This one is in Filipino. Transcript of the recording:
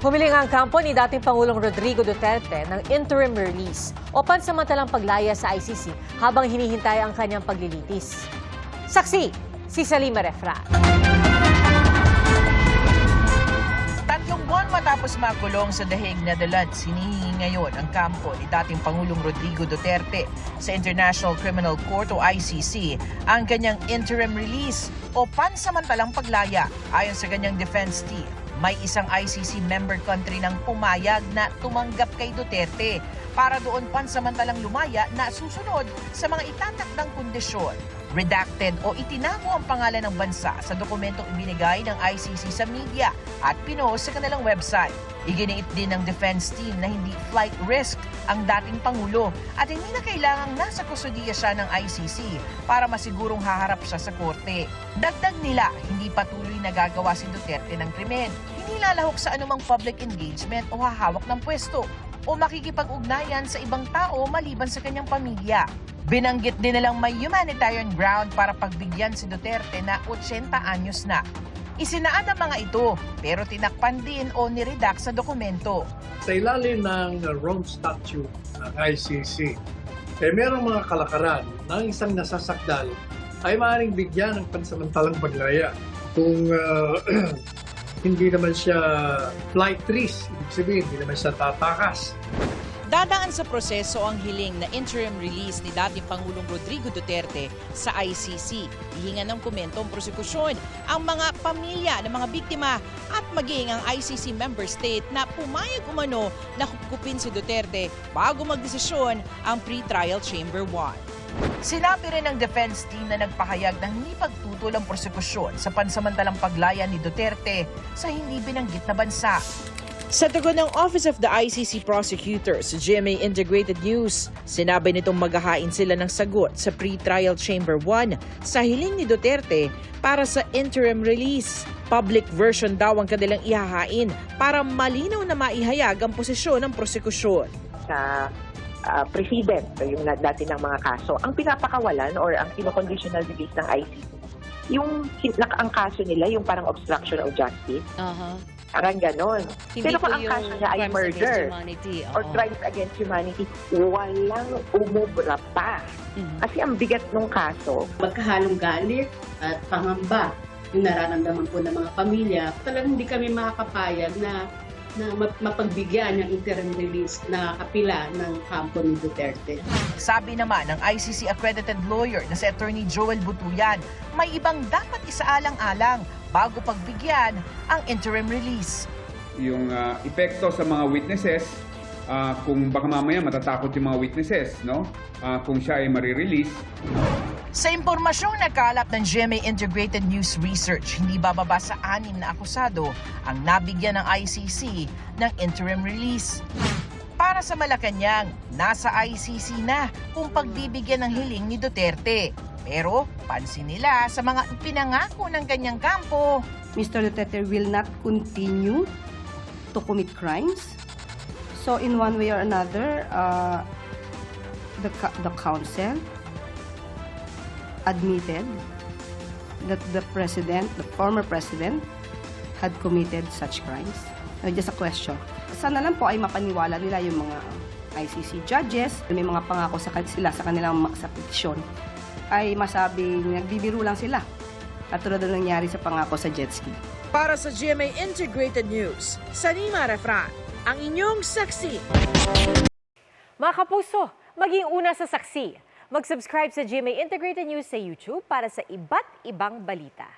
Humiling ang kampo ni dating Pangulong Rodrigo Duterte ng interim release o pansamantalang paglaya sa ICC habang hinihintay ang kanyang paglilitis. Saksi, si Salima Refran. 3 buwan matapos makulong sa The Hague, Netherlands, hinihingi ngayon ang kampo ni dating Pangulong Rodrigo Duterte sa International Criminal Court o ICC ang kanyang interim release o pansamantalang paglaya. Ayon sa kanyang defense team, may isang ICC member country nang pumayag na tumanggap kay Duterte para doon pansamantalang lumaya na susunod sa mga itatakdang kondisyon. Redacted o itinago ang pangalan ng bansa sa dokumentong ibinigay ng ICC sa media at pinost sa kanilang website. Iginiit din ng defense team na hindi flight risk ang dating Pangulo at hindi na kailangang nasa kustudiya siya ng ICC para masigurong haharap siya sa korte. Dagdag nila, hindi patuloy nagagawa si Duterte ng krimen. Hindi lalahok sa anumang public engagement o hahawak ng pwesto o makikipag-ugnayan sa ibang tao maliban sa kanyang pamilya. Binanggit din nilang may humanitarian ground para pagbigyan si Duterte na 80 anyos na. Isinaan ang mga ito pero tinakpan din o niredact sa dokumento. Sa ilalim ng Rome Statute ng ICC, merong mga kalakaran na isang nasasakdal ay maaaring bigyan ng pansamantalang paglaya kung hindi naman siya flight risk, ibig sabihin hindi naman siya tatakas. Dadaan sa proseso ang hiling na interim release ni dating Pangulong Rodrigo Duterte sa ICC. Hihingan ng komento ang prosekusyon ang mga pamilya ng mga biktima at maging ang ICC member state na pumayag umano na kupkupin si Duterte bago magdesisyon ang pre-trial chamber 1. Sinabi rin ng defense team na nagpahayag ng hindi pagtutol ang prosekusyon sa pansamantalang paglaya ni Duterte sa hindi binanggit na bansa. Sa tugon ng Office of the ICC Prosecutor sa GMA Integrated News, sinabi nitong maghahain sila ng sagot sa pre-trial chamber 1 sa hiling ni Duterte para sa interim release. Public version daw ang kanilang ihahain para malinaw na maihayag ang posisyon ng prosekusyon. Sa precedent, yung dati ng mga kaso, ang pinapakawalan or ang conditional release ng ICC, ang kaso nila, yung parang obstruction of justice, parang ganon. Pero kung ang kaso niya ay murder or crimes against humanity, walang umubra pa. Kasi ang bigat ng kaso. Magkahalong galit at pangamba yung nararamdaman po ng mga pamilya. Talagang hindi kami makakapayag na mapagbigyan ng interim release na kapila ng kampo ni Duterte. Sabi naman ng ICC accredited lawyer na si Attorney Joel Butuyan, may ibang dapat isaalang-alang bago pagbigyan ang interim release. Yung epekto sa mga witnesses, kung baka mamaya matatakot yung mga witnesses, no? Kung siya ay marirelease. Sa impormasyong nakalap ng GMA Integrated News Research, hindi bababa sa 6 na akusado ang nabigyan ng ICC ng interim release. Para sa Malacanang, nasa ICC na kung pagbibigyan ng hiling ni Duterte. Pero pansin nila sa mga pinangako ng kanyang kampo. Mr. Duterte will not continue to commit crimes. So in one way or another, the council admitted that the former president, had committed such crimes. Just a question. Sana lang po ay mapaniwala nila yung mga ICC judges, may mga pangako sila sa kanilang sa petisyon, ay masabing nagbibiro lang sila. Katulad na nangyari sa pangako sa jet ski. Para sa GMA Integrated News, Salima Refran, ang inyong saksi. Mga kapuso, maging una sa saksi. Mag-subscribe sa GMA Integrated News sa YouTube para sa iba't ibang balita.